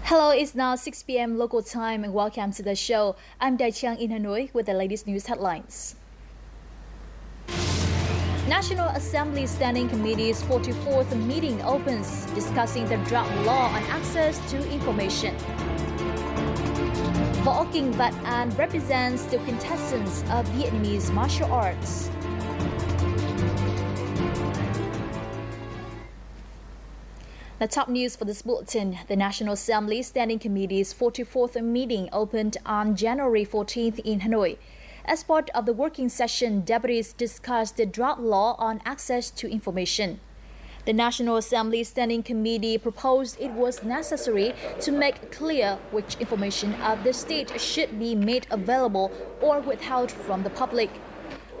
Hello, it's now 6 p.m. local time and welcome to the show. I'm Dai Chiang in Hanoi with the latest news headlines. National Assembly Standing Committee's 44th meeting opens, discussing the draft law on access to information. Võ Kinh Vat An represents the quintessence of Vietnamese martial arts. The top news for this bulletin. The National Assembly Standing Committee's 44th meeting opened on January 14th in Hanoi. As part of the working session, deputies discussed the draft law on access to information. The National Assembly Standing Committee proposed it was necessary to make clear which information of the state should be made available or withheld from the public.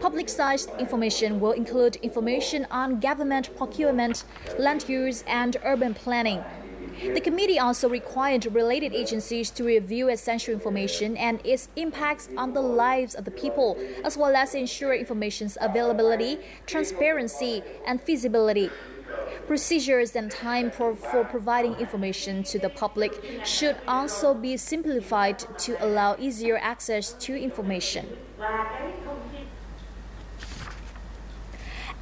Public-sized information will include information on government procurement, land use, and urban planning. The committee also required related agencies to review essential information and its impacts on the lives of the people, as well as ensure information's availability, transparency, and feasibility. Procedures and time for providing information to the public should also be simplified to allow easier access to information.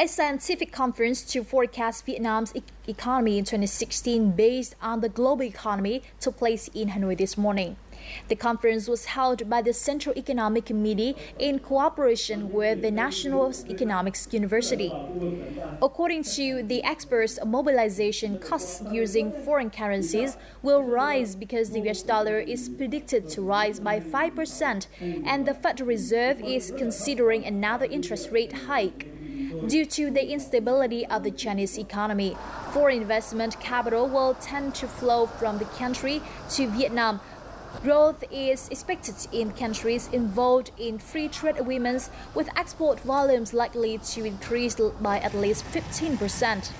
A scientific conference to forecast Vietnam's economy in 2016 based on the global economy took place in Hanoi this morning. The conference was held by the Central Economic Committee in cooperation with the National Economics University. According to the experts, mobilization costs using foreign currencies will rise because the US dollar is predicted to rise by 5% and the Federal Reserve is considering another interest rate hike. Due to the instability of the Chinese economy, foreign investment capital will tend to flow from the country to Vietnam. Growth is expected in countries involved in free trade agreements, with export volumes likely to increase by at least 15%.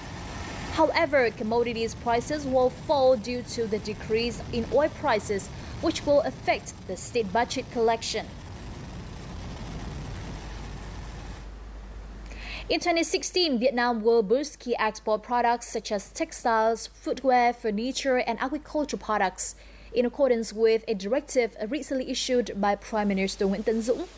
However, commodities prices will fall due to the decrease in oil prices, which will affect the state budget collection. In 2016, Vietnam will boost key export products such as textiles, footwear, furniture, and agricultural products, in accordance with a directive recently issued by Prime Minister Nguyễn Tấn Dũng.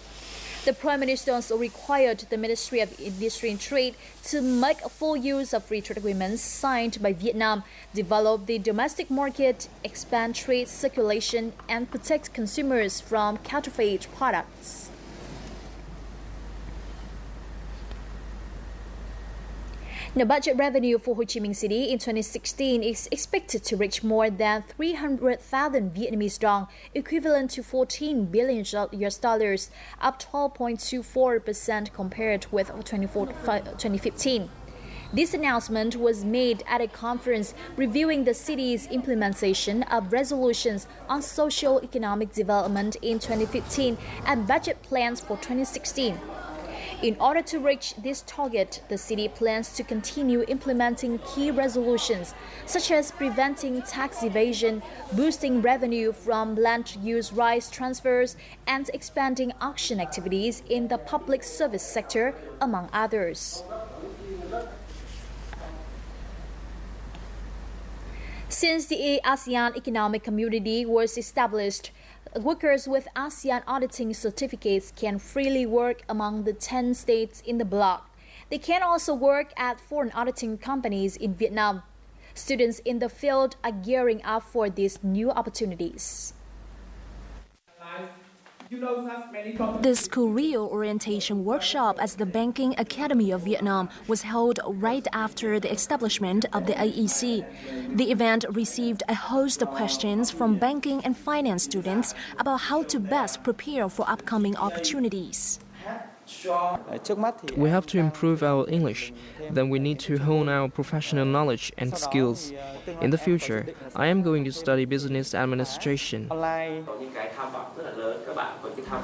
The Prime Minister also required the Ministry of Industry and Trade to make full use of free trade agreements signed by Vietnam, develop the domestic market, expand trade circulation, and protect consumers from counterfeit products. The budget revenue for Ho Chi Minh City in 2016 is expected to reach more than 300,000 Vietnamese dong, equivalent to $14 billion US dollars, up 12.24% compared with 2015. This announcement was made at a conference reviewing the city's implementation of resolutions on socio-economic development in 2015 and budget plans for 2016. In order to reach this target, the city plans to continue implementing key resolutions, such as preventing tax evasion, boosting revenue from land use rights transfers, and expanding auction activities in the public service sector, among others. Since the ASEAN Economic Community was established, workers with ASEAN auditing certificates can freely work among the 10 states in the bloc. They can also work at foreign auditing companies in Vietnam. Students in the field are gearing up for these new opportunities. This career orientation workshop at the Banking Academy of Vietnam was held right after the establishment of the AEC. The event received a host of questions from banking and finance students about how to best prepare for upcoming opportunities. We have to improve our English. Then we need to hone our professional knowledge and skills. In the future, I am going to study business administration.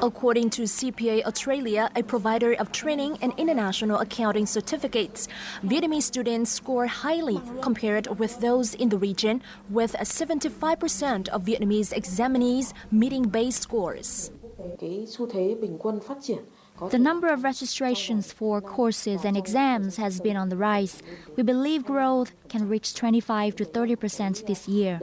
According to CPA Australia, a provider of training and international accounting certificates, Vietnamese students score highly compared with those in the region, with 75% of Vietnamese examinees meeting base scores. The number of registrations for courses and exams has been on the rise. We believe growth can reach 25 to 30% this year.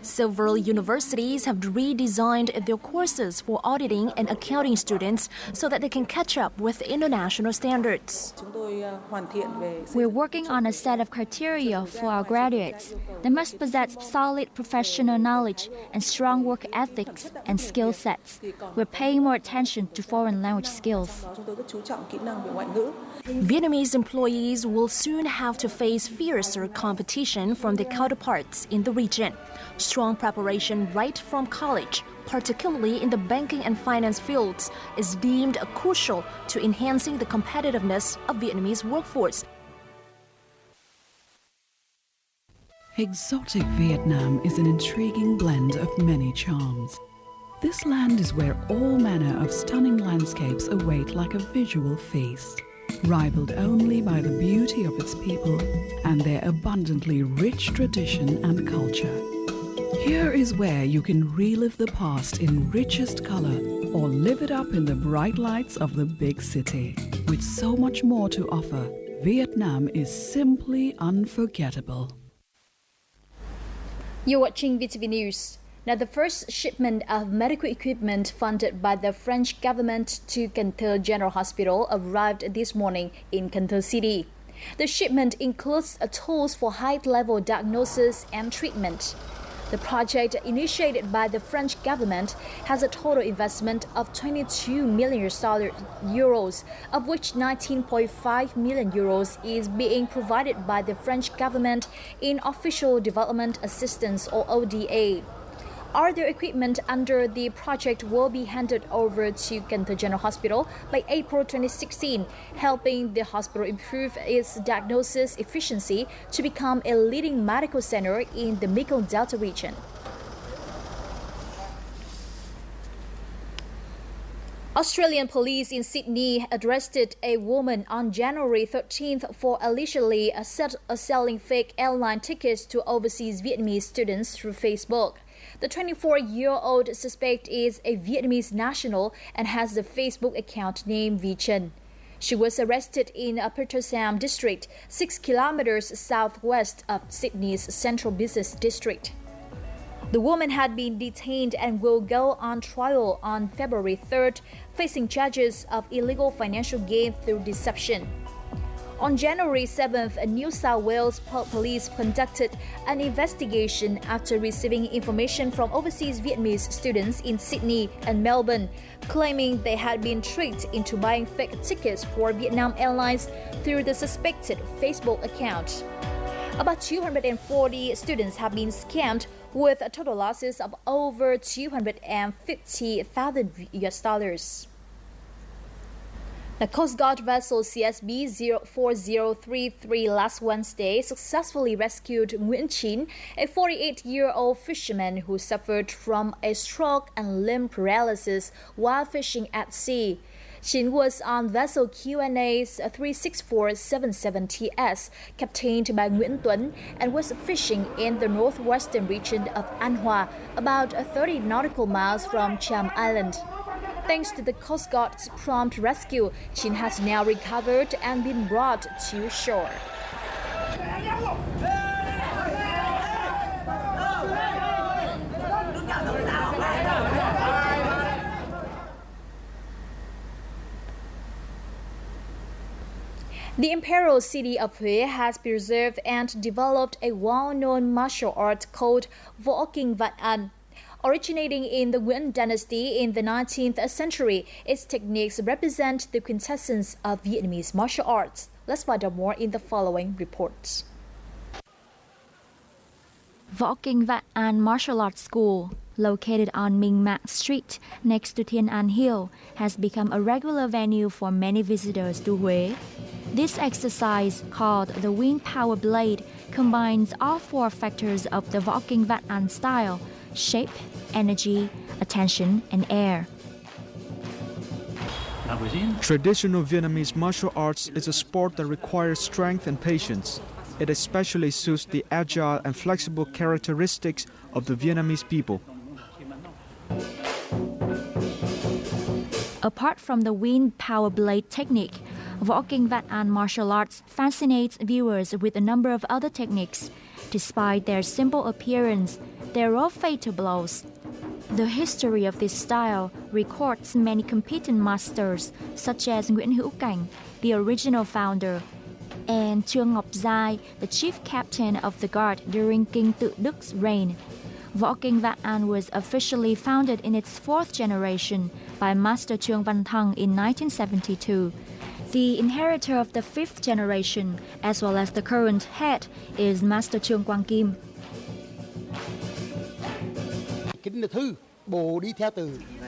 Several universities have redesigned their courses for auditing and accounting students so that they can catch up with international standards. We're working on a set of criteria for our graduates. They must possess solid professional knowledge and strong work ethics and skill sets. We're paying more attention to foreign language skills. Vietnamese employees will soon have to face fiercer competition from their counterparts in the region. Strong preparation right from college, particularly in the banking and finance fields, is deemed crucial to enhancing the competitiveness of Vietnamese workforce. Exotic Vietnam is an intriguing blend of many charms. This land is where all manner of stunning landscapes await like a visual feast, rivaled only by the beauty of its people and their abundantly rich tradition and culture. Here is where you can relive the past in richest color or live it up in the bright lights of the big city. With so much more to offer, Vietnam is simply unforgettable. You're watching VTV News. Now, the first shipment of medical equipment funded by the French government to Cần Thơ General Hospital arrived this morning in Cần Thơ City. The shipment includes tools for high-level diagnosis and treatment. The project, initiated by the French government, has a total investment of 22 million euros, of which 19.5 million euros is being provided by the French government in Official Development Assistance, or ODA. Other equipment under the project will be handed over to Cần Thơ General Hospital by April 2016, helping the hospital improve its diagnosis efficiency to become a leading medical center in the Mekong Delta region. Australian police in Sydney arrested a woman on January 13th for allegedly selling fake airline tickets to overseas Vietnamese students through Facebook. The 24-year-old suspect is a Vietnamese national and has the Facebook account named Vi Trân. She was arrested in Petersam district, 6 kilometers southwest of Sydney's central business district. The woman had been detained and will go on trial on February 3rd, facing charges of illegal financial gain through deception. On January 7th, New South Wales police conducted an investigation after receiving information from overseas Vietnamese students in Sydney and Melbourne, claiming they had been tricked into buying fake tickets for Vietnam Airlines through the suspected Facebook account. About 240 students have been scammed, with total losses of over $250,000. The Coast Guard vessel CSB 04033 last Wednesday successfully rescued Nguyễn Chín, a 48-year-old fisherman who suffered from a stroke and limb paralysis while fishing at sea. Chín was on vessel QNA 36477TS, captained by Nguyễn Tuấn, and was fishing in the northwestern region of An Hoa, about 30 nautical miles from Cham Island. Thanks to the Coast Guard's prompt rescue, Chín has now recovered and been brought to shore. The imperial city of Huế has preserved and developed a well-known martial art called Võ Kinh Vạn An. Originating in the Nguyen dynasty in the 19th century, its techniques represent the quintessence of Vietnamese martial arts. Let's find out more in the following reports. Võ Kinh Vạn An Martial Arts School, located on Minh Mạc Street next to Thiên An Hill, has become a regular venue for many visitors to Huế. This exercise, called the Wind Power Blade, combines all four factors of the Võ Kinh Vạn An style: shape, energy, attention, and air. Traditional Vietnamese martial arts is a sport that requires strength and patience. It especially suits the agile and flexible characteristics of the Vietnamese people. Apart from the wind power blade technique, võ kinh Vạn An martial arts fascinates viewers with a number of other techniques. Despite their simple appearance, they're all fatal blows. The history of this style records many competent masters such as Nguyễn Hữu Cảnh, the original founder, and Trương Ngọc Giai, the chief captain of the guard during King Tự Đức reign. Võ kinh Vạn An was officially founded in its fourth generation by Master Trương Văn Thăng in 1972. The inheritor of the fifth generation, as well as the current head, is Master Trương Quang Kim.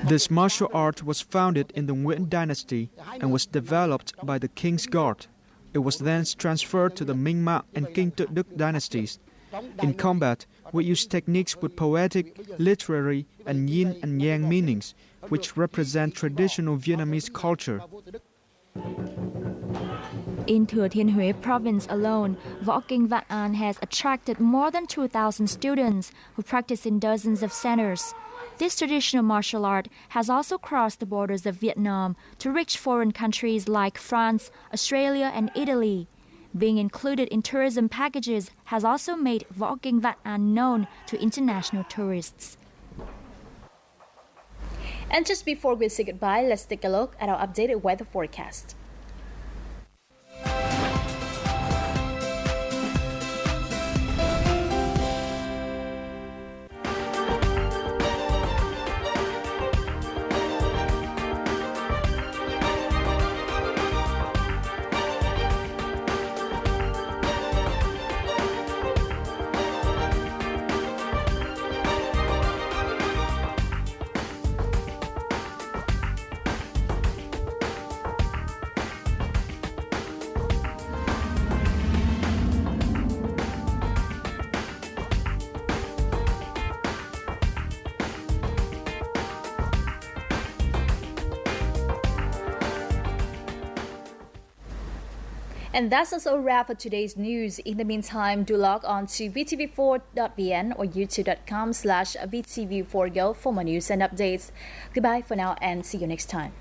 This martial art was founded in the Nguyễn dynasty and was developed by the King's Guard. It was then transferred to the Minh Mạng and King Tự Đức dynasties. In combat, we use techniques with poetic, literary, and yin and yang meanings, which represent traditional Vietnamese culture. In Thừa Thiên Huế province alone, Võ kinh Vạn An has attracted more than 2,000 students who practice in dozens of centers. This traditional martial art has also crossed the borders of Vietnam to reach foreign countries like France, Australia, and Italy. Being included in tourism packages has also made Võ kinh Vạn An known to international tourists. And just before we say goodbye, let's take a look at our updated weather forecast. And that's also a wrap for today's news. In the meantime, do log on to vtv4.vn or youtube.com/vtv4go for more news and updates. Goodbye for now and see you next time.